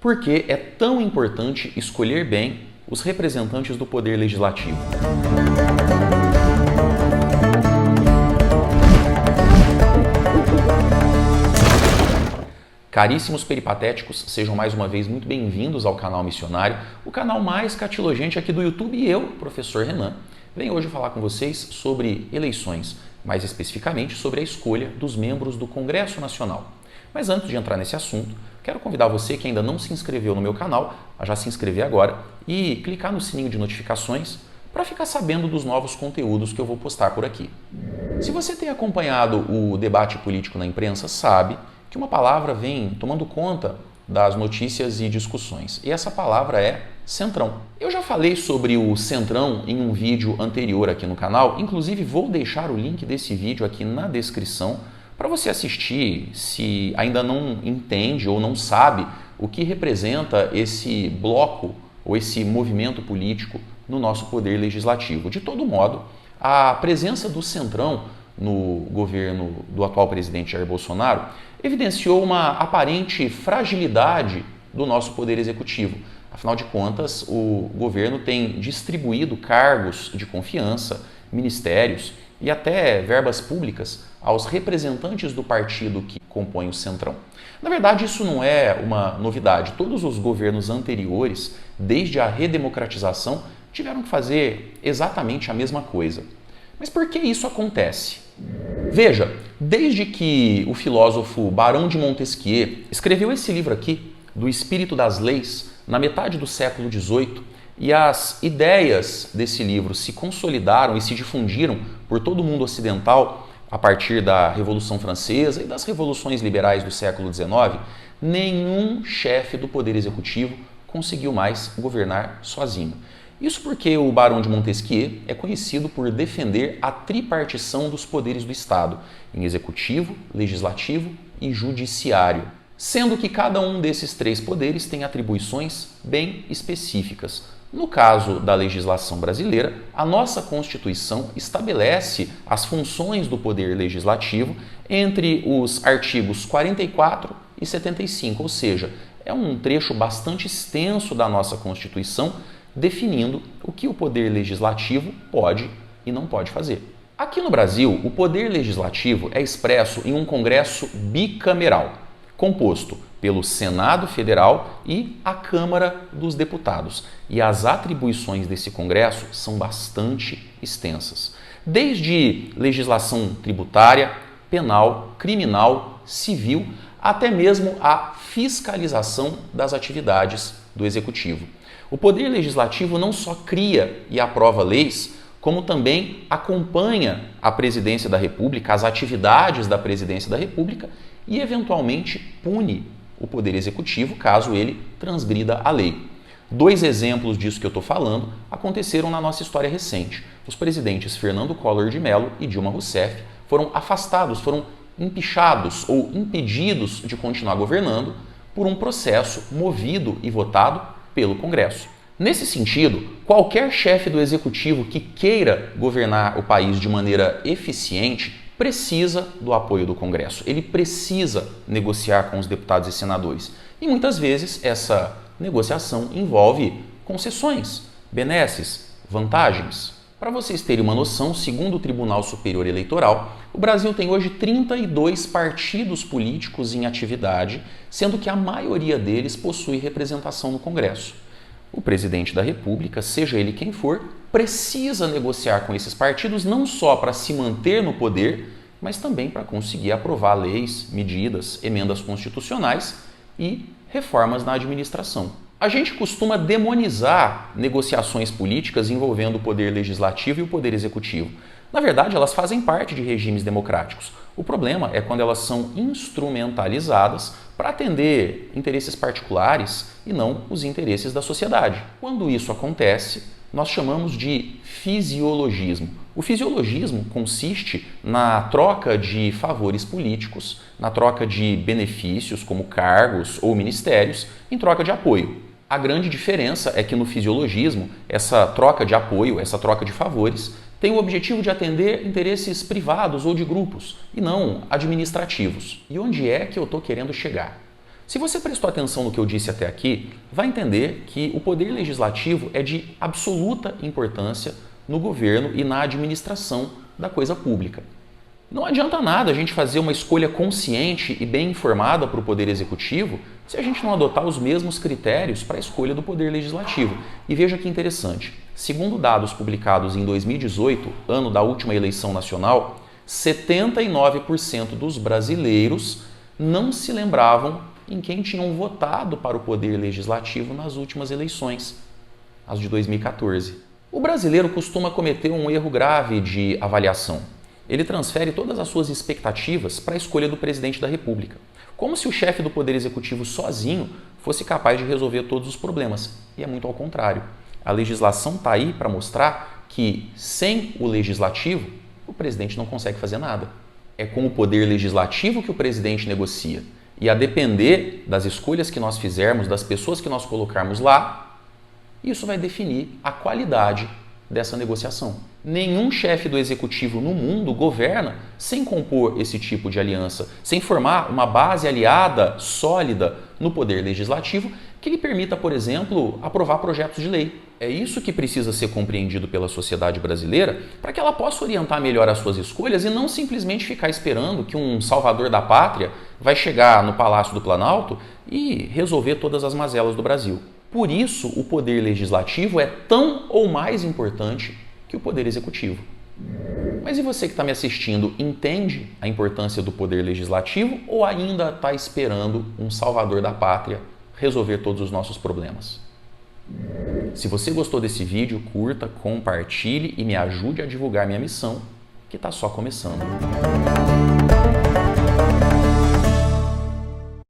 Por que é tão importante escolher bem os representantes do poder legislativo? Caríssimos peripatéticos, sejam mais uma vez muito bem-vindos ao canal Missionário, o canal mais catilogente aqui do YouTube, e eu, professor Renan, venho hoje falar com vocês sobre eleições, mais especificamente sobre a escolha dos membros do Congresso Nacional. Mas antes de entrar nesse assunto, quero convidar você que ainda não se inscreveu no meu canal a já se inscrever agora e clicar no sininho de notificações para ficar sabendo dos novos conteúdos que eu vou postar por aqui. Se você tem acompanhado o debate político na imprensa, sabe que uma palavra vem tomando conta das notícias e discussões, e essa palavra é Centrão. Eu já falei sobre o Centrão em um vídeo anterior aqui no canal, inclusive vou deixar o link desse vídeo aqui na descrição para você assistir se ainda não entende ou não sabe o que representa esse bloco ou esse movimento político no nosso poder legislativo. De todo modo, a presença do Centrão no governo do atual presidente Jair Bolsonaro evidenciou uma aparente fragilidade do nosso poder executivo. Afinal de contas, o governo tem distribuído cargos de confiança, ministérios e até verbas públicas aos representantes do partido que compõe o Centrão. Na verdade, isso não é uma novidade. Todos os governos anteriores, desde a redemocratização, tiveram que fazer exatamente a mesma coisa. Mas por que isso acontece? Veja, desde que o filósofo Barão de Montesquieu escreveu esse livro aqui, Do Espírito das Leis, na metade do século XVIII, e as ideias desse livro se consolidaram e se difundiram por todo o mundo ocidental a partir da Revolução Francesa e das revoluções liberais do século XIX, nenhum chefe do poder executivo conseguiu mais governar sozinho. Isso porque o Barão de Montesquieu é conhecido por defender a tripartição dos poderes do Estado, em executivo, legislativo e judiciário, sendo que cada um desses três poderes tem atribuições bem específicas. No caso da legislação brasileira, a nossa Constituição estabelece as funções do poder legislativo entre os artigos 44 e 75, ou seja, é um trecho bastante extenso da nossa Constituição definindo o que o poder legislativo pode e não pode fazer. Aqui no Brasil, o poder legislativo é expresso em um Congresso bicameral, composto pelo Senado Federal e a Câmara dos Deputados. E as atribuições desse Congresso são bastante extensas, desde legislação tributária, penal, criminal, civil, até mesmo a fiscalização das atividades do Executivo. O Poder Legislativo não só cria e aprova leis, como também acompanha a Presidência da República, as atividades da Presidência da República e, eventualmente, pune o Poder Executivo caso ele transgrida a lei. Dois exemplos disso que eu estou falando aconteceram na nossa história recente. Os presidentes Fernando Collor de Mello e Dilma Rousseff foram afastados, foram empichados ou impedidos de continuar governando por um processo movido e votado pelo Congresso. Nesse sentido, qualquer chefe do Executivo que queira governar o país de maneira eficiente precisa do apoio do Congresso. Ele precisa negociar com os deputados e senadores. E muitas vezes essa negociação envolve concessões, benesses, vantagens. Para vocês terem uma noção, segundo o Tribunal Superior Eleitoral, o Brasil tem hoje 32 partidos políticos em atividade, sendo que a maioria deles possui representação no Congresso. O presidente da República, seja ele quem for, precisa negociar com esses partidos não só para se manter no poder, mas também para conseguir aprovar leis, medidas, emendas constitucionais e reformas na administração. A gente costuma demonizar negociações políticas envolvendo o poder legislativo e o poder executivo. Na verdade, elas fazem parte de regimes democráticos. O problema é quando elas são instrumentalizadas para atender interesses particulares e não os interesses da sociedade. Quando isso acontece, nós chamamos de fisiologismo. O fisiologismo consiste na troca de favores políticos, na troca de benefícios como cargos ou ministérios, em troca de apoio. A grande diferença é que no fisiologismo, essa troca de apoio, essa troca de favores, tem o objetivo de atender interesses privados ou de grupos, e não administrativos. E onde é que eu estou querendo chegar? Se você prestou atenção no que eu disse até aqui, vai entender que o poder legislativo é de absoluta importância no governo e na administração da coisa pública. Não adianta nada a gente fazer uma escolha consciente e bem informada para o poder executivo se a gente não adotar os mesmos critérios para a escolha do poder legislativo. E veja que interessante, segundo dados publicados em 2018, ano da última eleição nacional, 79% dos brasileiros não se lembravam em quem tinham votado para o poder legislativo nas últimas eleições, as de 2014. O brasileiro costuma cometer um erro grave de avaliação. Ele transfere todas as suas expectativas para a escolha do presidente da República, como se o chefe do Poder Executivo sozinho fosse capaz de resolver todos os problemas. E é muito ao contrário. A legislação está aí para mostrar que, sem o legislativo, o presidente não consegue fazer nada. É com o poder legislativo que o presidente negocia. E a depender das escolhas que nós fizermos, das pessoas que nós colocarmos lá, isso vai definir a qualidade dessa negociação. Nenhum chefe do executivo no mundo governa sem compor esse tipo de aliança, sem formar uma base aliada sólida no poder legislativo que lhe permita, por exemplo, aprovar projetos de lei. É isso que precisa ser compreendido pela sociedade brasileira para que ela possa orientar melhor as suas escolhas e não simplesmente ficar esperando que um salvador da pátria vai chegar no Palácio do Planalto e resolver todas as mazelas do Brasil. Por isso, o poder legislativo é tão ou mais importante que o poder executivo. Mas e você que está me assistindo, entende a importância do poder legislativo ou ainda está esperando um salvador da pátria resolver todos os nossos problemas? Se você gostou desse vídeo, curta, compartilhe e me ajude a divulgar minha missão, que está só começando.